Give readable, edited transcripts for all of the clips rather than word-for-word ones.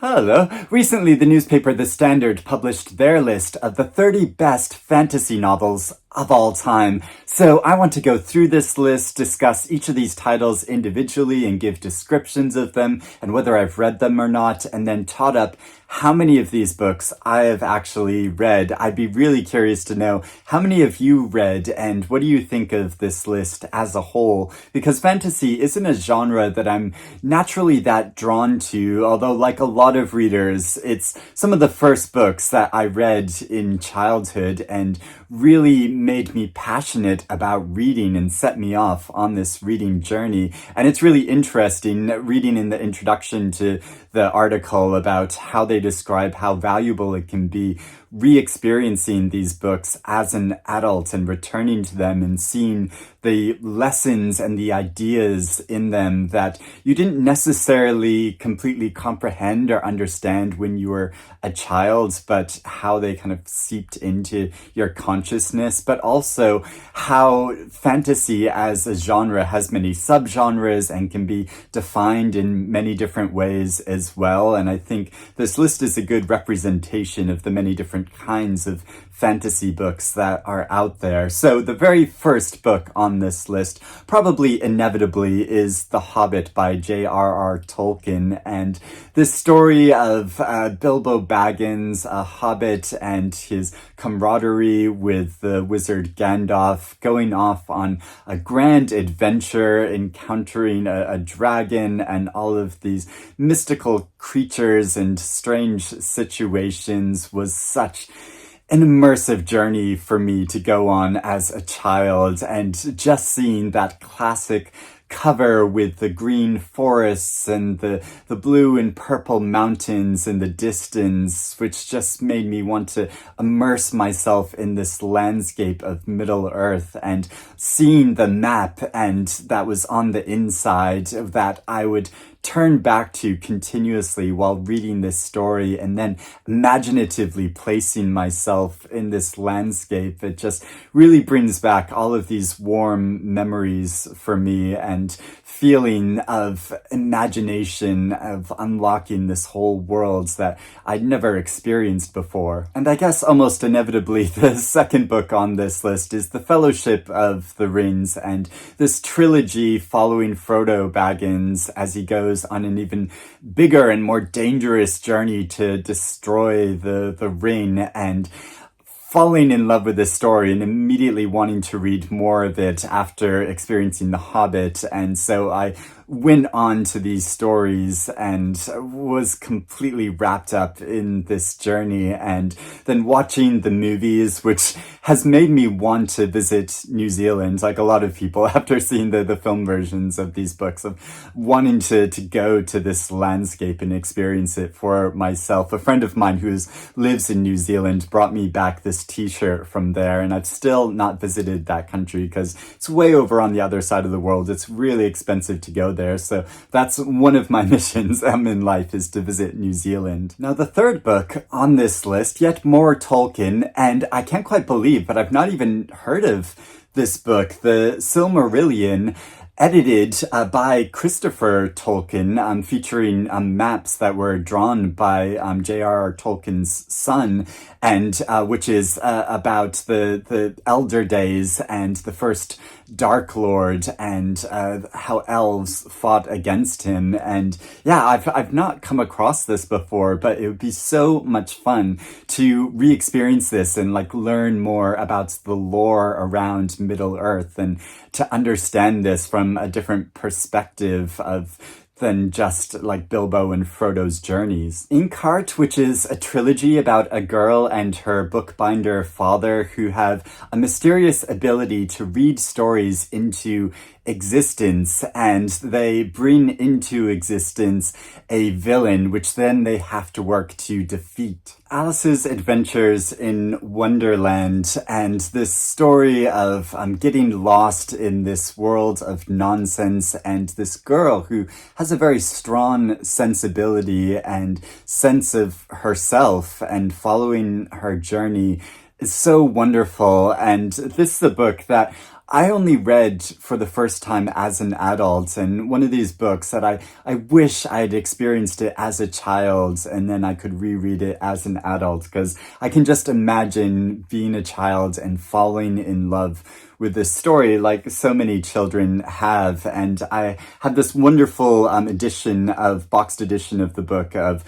Hello. Recently, the newspaper The Standard published their list of the 30 best fantasy novels of all time. So I want to go through this list, discuss each of these titles individually and give descriptions of them and whether I've read them or not, and then tot up how many of these books I have actually read. I'd be really curious to know how many of you read and what do you think of this list as a whole? Because fantasy isn't a genre that I'm naturally that drawn to, although like a lot of readers, it's some of the first books that I read in childhood and really made me passionate about reading and set me off on this reading journey. And it's really interesting reading in the introduction to the article about how they describe how valuable it can be re-experiencing these books as an adult and returning to them and seeing the lessons and the ideas in them that you didn't necessarily completely comprehend or understand when you were a child, but how they kind of seeped into your consciousness, but also how fantasy as a genre has many subgenres and can be defined in many different ways as well. And I think this list is a good representation of the many different kinds of fantasy books that are out there. So the very first book on this list, probably inevitably, is The Hobbit by J.R.R. Tolkien. And this story of Bilbo Baggins, a hobbit, and his camaraderie with the wizard Gandalf, going off on a grand adventure, encountering a dragon and all of these mystical creatures and strange situations, was such an immersive journey for me to go on as a child. And just seeing that classic cover with the green forests and the blue and purple mountains in the distance, which just made me want to immerse myself in this landscape of Middle Earth, and seeing the map and that was on the inside that I would turn back to continuously while reading this story, and then imaginatively placing myself in this landscape. It just really brings back all of these warm memories for me and feeling of imagination, of unlocking this whole world that I'd never experienced before. And I guess almost inevitably the second book on this list is The Fellowship of the Rings, and this trilogy following Frodo Baggins as he goes on an even bigger and more dangerous journey to destroy the ring, and falling in love with this story and immediately wanting to read more of it after experiencing The Hobbit. And so I went on to these stories and was completely wrapped up in this journey. And then watching the movies, which has made me want to visit New Zealand, like a lot of people, after seeing the film versions of these books, of wanting to go to this landscape and experience it for myself. A friend of mine who lives in New Zealand brought me back this t-shirt from there, and I've still not visited that country because it's way over on the other side of the world. It's really expensive to go there. So that's one of my missions in life, is to visit New Zealand. Now, the third book on this list, yet more Tolkien, and I can't quite believe, but I've not even heard of this book, the Silmarillion, edited by Christopher Tolkien, featuring maps that were drawn by J.R.R. Tolkien's son, and which is about the Elder Days and the first Dark Lord, and how elves fought against him. And yeah, I've not come across this before, but it would be so much fun to re-experience this and like learn more about the lore around Middle Earth and to understand this from a different perspective than just like Bilbo and Frodo's journeys. Inkheart, which is a trilogy about a girl and her bookbinder father who have a mysterious ability to read stories into existence, and they bring into existence a villain which then they have to work to defeat. Alice's adventures in Wonderland, and this story of getting lost in this world of nonsense, and this girl who has a very strong sensibility and sense of herself, and following her journey is so wonderful. And this is a book that I only read for the first time as an adult, and one of these books that I wish I had experienced it as a child and then I could reread it as an adult, because I can just imagine being a child and falling in love with this story like so many children have. And I had this wonderful boxed edition of the book of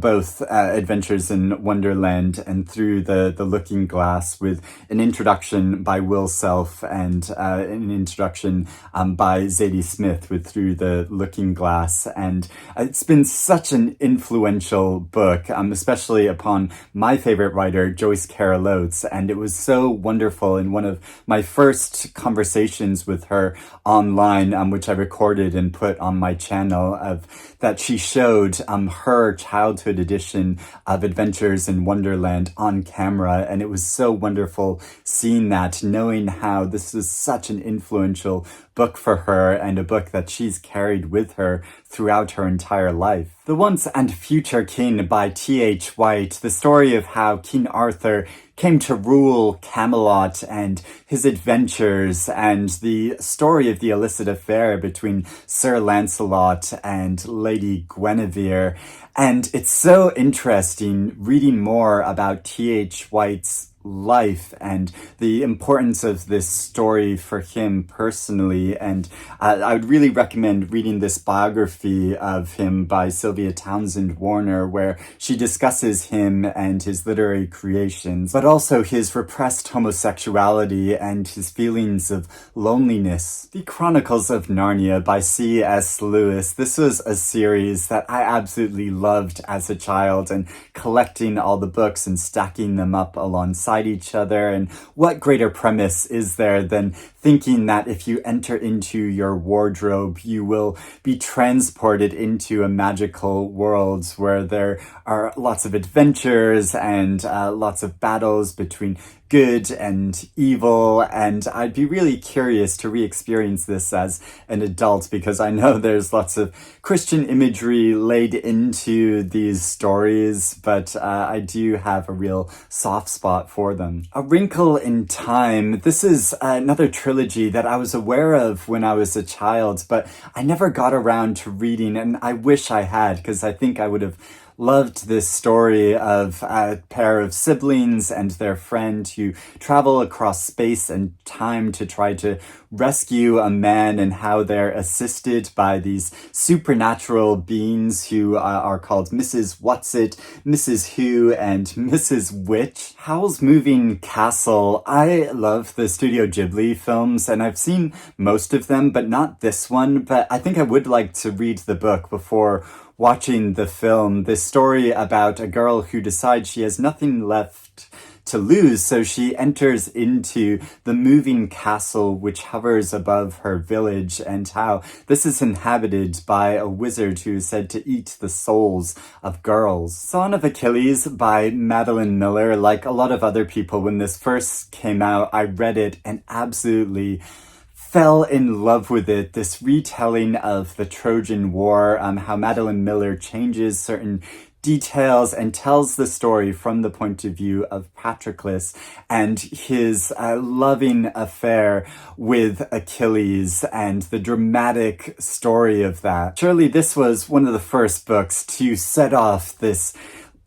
both Adventures in Wonderland and Through the Looking Glass, with an introduction by Will Self and an introduction by Zadie Smith with Through the Looking Glass. And it's been such an influential book, especially upon my favorite writer, Joyce Carol Oates. And it was so wonderful in one of my first conversations with her online, which I recorded and put on my channel, of that she showed her childhood edition of Adventures in Wonderland on camera. And it was so wonderful seeing that, knowing how this is such an influential book for her and a book that she's carried with her throughout her entire life. The Once and Future King by T.H. White, the story of how King Arthur came to rule Camelot and his adventures, and the story of the illicit affair between Sir Lancelot and Lady Guinevere. And it's so interesting reading more about T.H. White's life and the importance of this story for him personally. And I would really recommend reading this biography of him by Sylvia Townsend Warner, where she discusses him and his literary creations, but also his repressed homosexuality and his feelings of loneliness. The Chronicles of Narnia by C.S. Lewis. This was a series that I absolutely loved as a child, and collecting all the books and stacking them up alongside each other. And what greater premise is there than thinking that if you enter into your wardrobe, you will be transported into a magical world where there are lots of adventures and lots of battles between good and evil. And I'd be really curious to re-experience this as an adult, because I know there's lots of Christian imagery laid into these stories, but I do have a real soft spot for them. A Wrinkle in Time. This is another trilogy that I was aware of when I was a child, but I never got around to reading, and I wish I had, because I think I would have loved this story of a pair of siblings and their friend who travel across space and time to try to rescue a man, and how they're assisted by these supernatural beings who are called Mrs. Whatsit, Mrs. Who, and Mrs. Witch. Howl's Moving Castle. I love the Studio Ghibli films, and I've seen most of them, but not this one. But I think I would like to read the book before watching the film. This story about a girl who decides she has nothing left to lose, so she enters into the moving castle which hovers above her village, and how this is inhabited by a wizard who is said to eat the souls of girls. Son of Achilles by Madeline Miller. Like a lot of other people, when this first came out, I read it and absolutely fell in love with it. This retelling of the Trojan War, how Madeline Miller changes certain details and tells the story from the point of view of Patroclus and his loving affair with Achilles, and the dramatic story of that. Surely this was one of the first books to set off this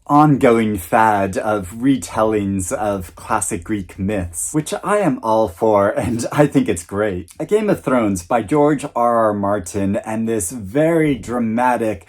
ongoing fad of retellings of classic Greek myths, which I am all for, and I think it's great. A Game of Thrones by George R.R. Martin, and this very dramatic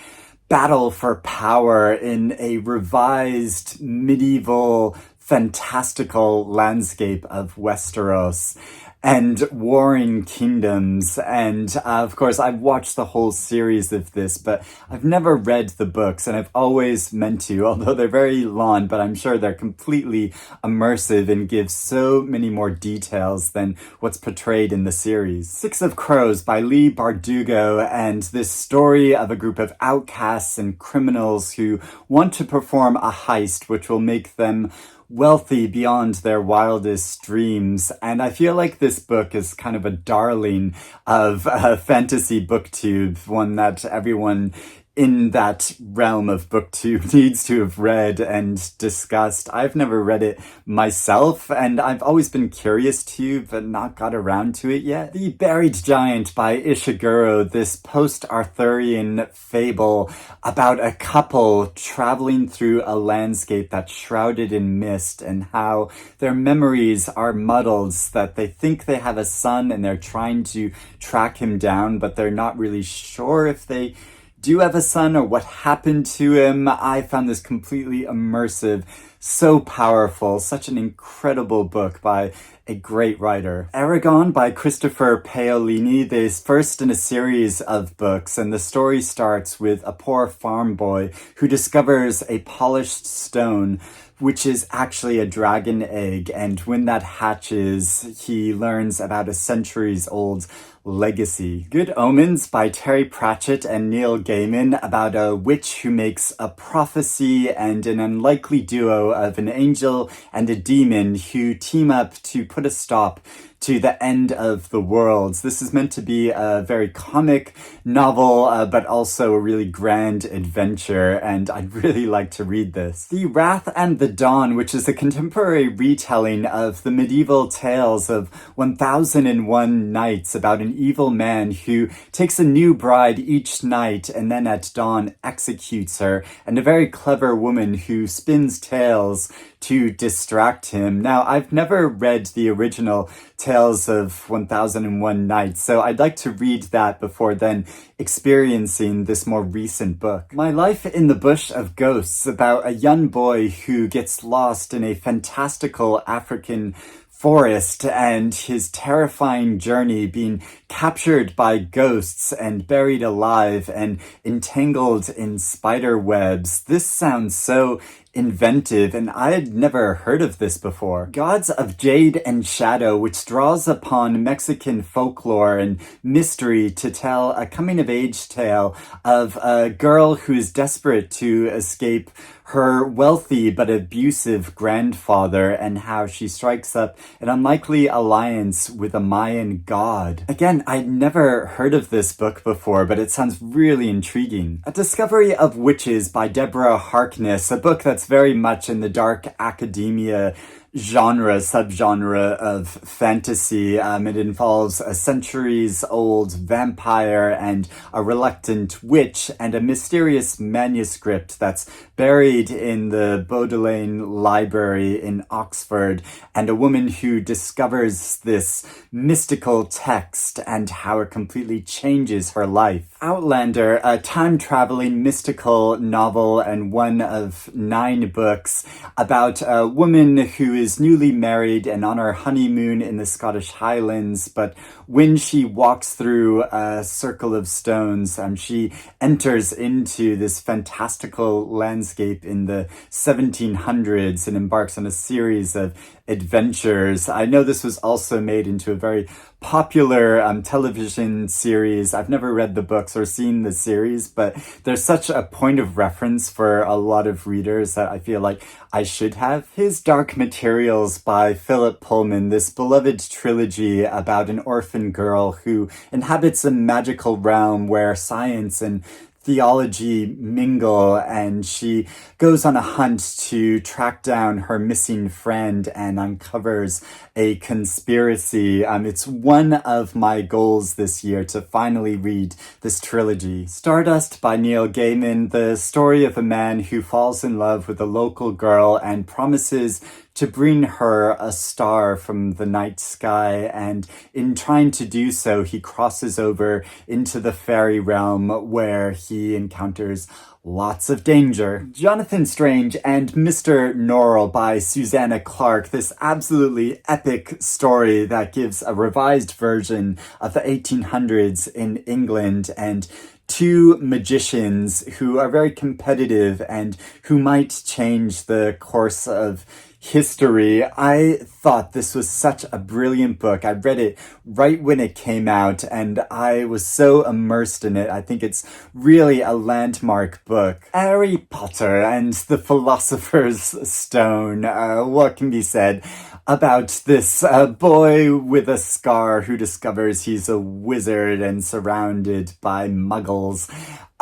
battle for power in a revised medieval fantastical landscape of Westeros and warring kingdoms. And of course, I've watched the whole series of this, but I've never read the books, and I've always meant to, although they're very long, but I'm sure they're completely immersive and give so many more details than what's portrayed in the series. Six of Crows by Leigh Bardugo, and this story of a group of outcasts and criminals who want to perform a heist which will make them wealthy beyond their wildest dreams. And I feel like this book is kind of a darling of fantasy booktube, one that everyone in that realm of booktube needs to have read and discussed. I've never read it myself, and I've always been curious to, but not got around to it yet. The Buried Giant by Ishiguro, this post-Arthurian fable about a couple traveling through a landscape that's shrouded in mist, and how their memories are muddled, that they think they have a son and they're trying to track him down, but they're not really sure if they do have a son or what happened to him. I found this completely immersive, so powerful, such an incredible book by a great writer. Eragon by Christopher Paolini, this first in a series of books, and the story starts with a poor farm boy who discovers a polished stone which is actually a dragon egg, and when that hatches, he learns about a centuries-old legacy. Good Omens by Terry Pratchett and Neil Gaiman, about a witch who makes a prophecy and an unlikely duo of an angel and a demon who team up to put a stop to the end of the world. This is meant to be a very comic novel, but also a really grand adventure, and I'd really like to read this. The Wrath and the Dawn, which is a contemporary retelling of the medieval tales of 1001 Nights, about an evil man who takes a new bride each night and then at dawn executes her, and a very clever woman who spins tales to distract him. Now, I've never read the original Tales of 1001 Nights, so I'd like to read that before then experiencing this more recent book. My Life in the Bush of Ghosts, about a young boy who gets lost in a fantastical African forest and his terrifying journey being captured by ghosts and buried alive and entangled in spider webs. This sounds so inventive, and I had never heard of this before. Gods of Jade and Shadow, which draws upon Mexican folklore and mystery to tell a coming-of-age tale of a girl who is desperate to escape her wealthy but abusive grandfather, and how she strikes up an unlikely alliance with a Mayan god. Again, I'd never heard of this book before, but it sounds really intriguing. A Discovery of Witches by Deborah Harkness, a book that's very much in the dark academia subgenre of fantasy. It involves a centuries-old vampire and a reluctant witch and a mysterious manuscript that's buried in the Bodleian Library in Oxford, and a woman who discovers this mystical text and how it completely changes her life. Outlander, a time-traveling mystical novel and one of 9 books about a woman who is newly married and on her honeymoon in the Scottish Highlands, but when she walks through a circle of stones, she enters into this fantastical landscape in the 1700s and embarks on a series of adventures. I know this was also made into a very popular television series. I've never read the books or seen the series, but there's such a point of reference for a lot of readers that I feel like I should have. His Dark Materials by Philip Pullman, this beloved trilogy about an orphan girl who inhabits a magical realm where science and theology mingle, and she goes on a hunt to track down her missing friend and uncovers a conspiracy. It's one of my goals this year to finally read this trilogy. Stardust by Neil Gaiman, the story of a man who falls in love with a local girl and promises to bring her a star from the night sky, and in trying to do so, he crosses over into the fairy realm where he encounters lots of danger. Jonathan Strange and Mr. Norrell by Susanna Clarke, this absolutely epic story that gives a revised version of the 1800s in England, and 2 magicians who are very competitive and who might change the course of history. I thought this was such a brilliant book. I read it right when it came out, and I was so immersed in it. I think it's really a landmark book. Harry Potter and the Philosopher's Stone. What can be said about this boy with a scar who discovers he's a wizard and surrounded by muggles?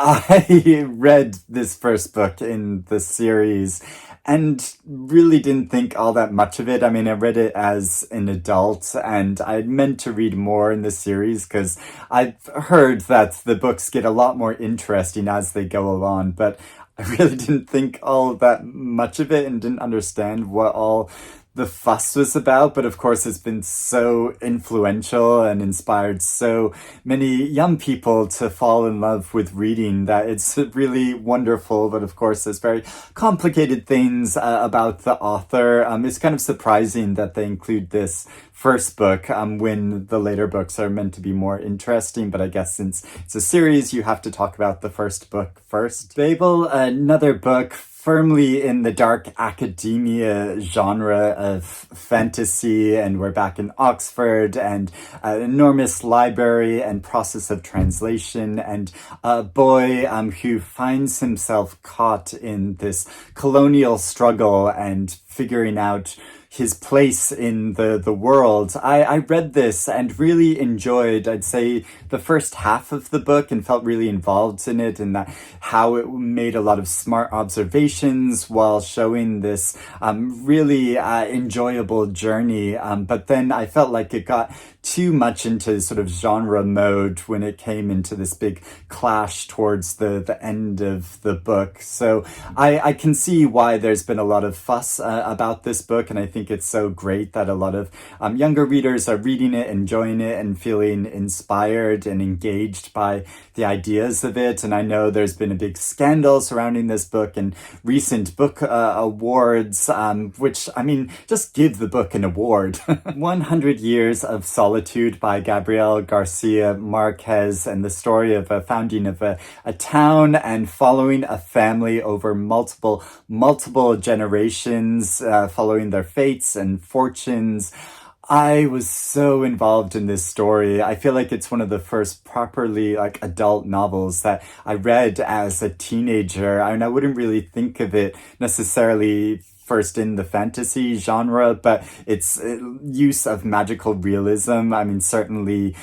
I read this first book in the series and really didn't think all that much of it. I mean, I read it as an adult and I meant to read more in the series because I've heard that the books get a lot more interesting as they go along, but I really didn't think all that much of it and didn't understand what all the fuss was about, but of course it's been so influential and inspired so many young people to fall in love with reading that it's really wonderful. But of course there's very complicated things about the author. It's kind of surprising that they include this first book when the later books are meant to be more interesting, but I guess since it's a series you have to talk about the first book first. Babel, another book firmly in the dark academia genre of fantasy, and we're back in Oxford and an enormous library and process of translation and a boy who finds himself caught in this colonial struggle and figuring out his place in the world. I read this and really enjoyed, I'd say, the first half of the book and felt really involved in it, and that how it made a lot of smart observations while showing this really enjoyable journey. But then I felt like it got too much into sort of genre mode when it came into this big clash towards the end of the book. So I can see why there's been a lot of fuss about this book, and I think it's so great that a lot of younger readers are reading it, enjoying it, and feeling inspired and engaged by the ideas of it. And I know there's been a big scandal surrounding this book and recent book awards, which, I mean, just give the book an award. 100 Years of Solitude by Gabriel Garcia Marquez, and the story of a founding of a town and following a family over multiple generations, following their fates and fortunes. I was so involved in this story. I feel like it's one of the first properly adult novels that I read as a teenager. I mean, I wouldn't really think of it necessarily first in the fantasy genre, but its use of magical realism, I mean, certainly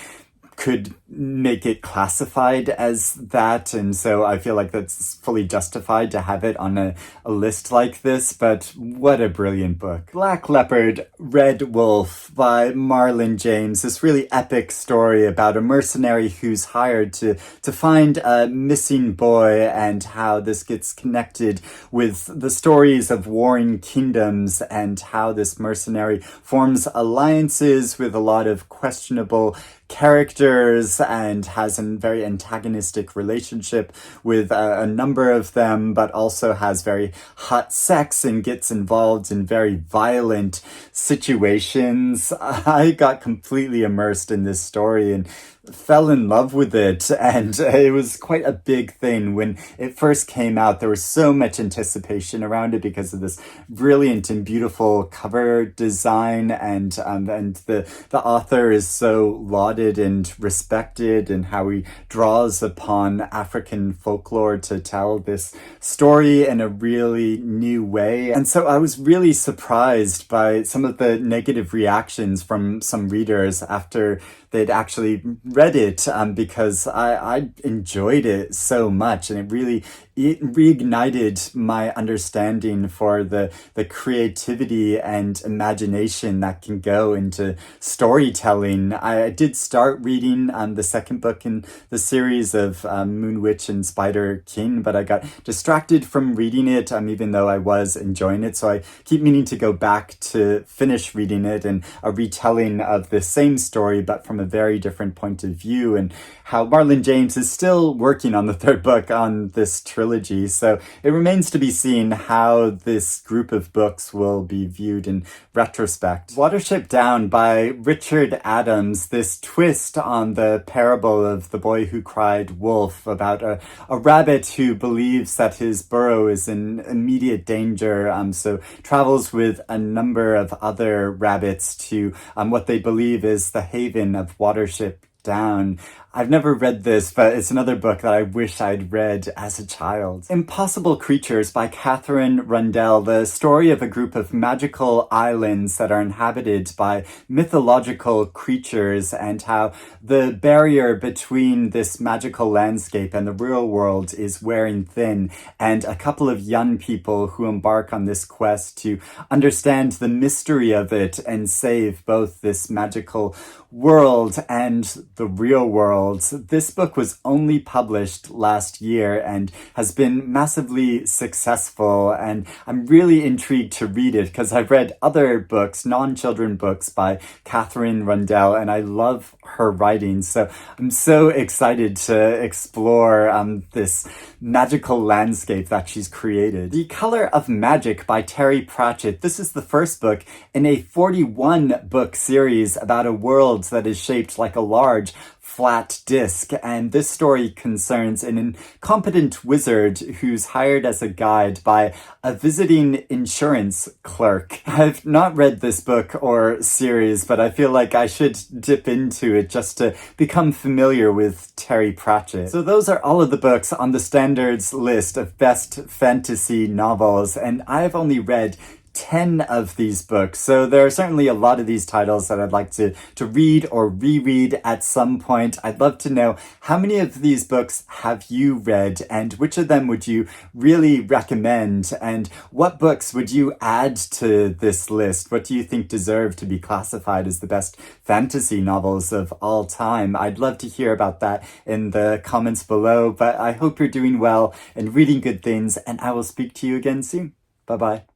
could make it classified as that, and so I feel like that's fully justified to have it on a list like this. But what a brilliant book. Black Leopard, Red Wolf by Marlon James, this really epic story about a mercenary who's hired to find a missing boy, and how this gets connected with the stories of warring kingdoms, and how this mercenary forms alliances with a lot of questionable characters and has a very antagonistic relationship with a number of them, but also has very hot sex and gets involved in very violent situations. I got completely immersed in this story and fell in love with it, and it was quite a big thing when it first came out. There was so much anticipation around it because of this brilliant and beautiful cover design, and the author is so lauded and respected, and how he draws upon African folklore to tell this story in a really new way. And so I was really surprised by some of the negative reactions from some readers after they'd actually read it, because I enjoyed it so much, and it reignited my understanding for the creativity and imagination that can go into storytelling. I did start reading the second book in the series of Moon Witch and Spider King, but I got distracted from reading it, even though I was enjoying it. So I keep meaning to go back to finish reading it, and a retelling of the same story, but from a very different point of view, and how Marlon James is still working on the third book on this trilogy. So it remains to be seen how this group of books will be viewed in retrospect. Watership Down by Richard Adams, this twist on the parable of the boy who cried wolf, about a rabbit who believes that his burrow is in immediate danger, so travels with a number of other rabbits to what they believe is the haven of Watership Down. I've never read this, but it's another book that I wish I'd read as a child. Impossible Creatures by Catherine Rundell, the story of a group of magical islands that are inhabited by mythological creatures and how the barrier between this magical landscape and the real world is wearing thin, and a couple of young people who embark on this quest to understand the mystery of it and save both this magical world and the real world. This book was only published last year and has been massively successful, and I'm really intrigued to read it because I've read other books, non-children books by Catherine Rundell, and I love her writing, so I'm so excited to explore this magical landscape that she's created. The Color of Magic by Terry Pratchett. This is the first book in a 41-book series about a world that is shaped like a large flat disc, and this story concerns an incompetent wizard who's hired as a guide by a visiting insurance clerk. I've not read this book or series, but I feel like I should dip into it just to become familiar with Terry Pratchett. So those are all of the books on the standards list of best fantasy novels, and I've only read 10 of these books, so there are certainly a lot of these titles that I'd like to read or reread at some point. I'd love to know how many of these books have you read, and which of them would you really recommend, and what books would you add to this list? What do you think deserve to be classified as the best fantasy novels of all time? I'd love to hear about that in the comments below, but I hope you're doing well and reading good things, and I will speak to you again soon. Bye-bye.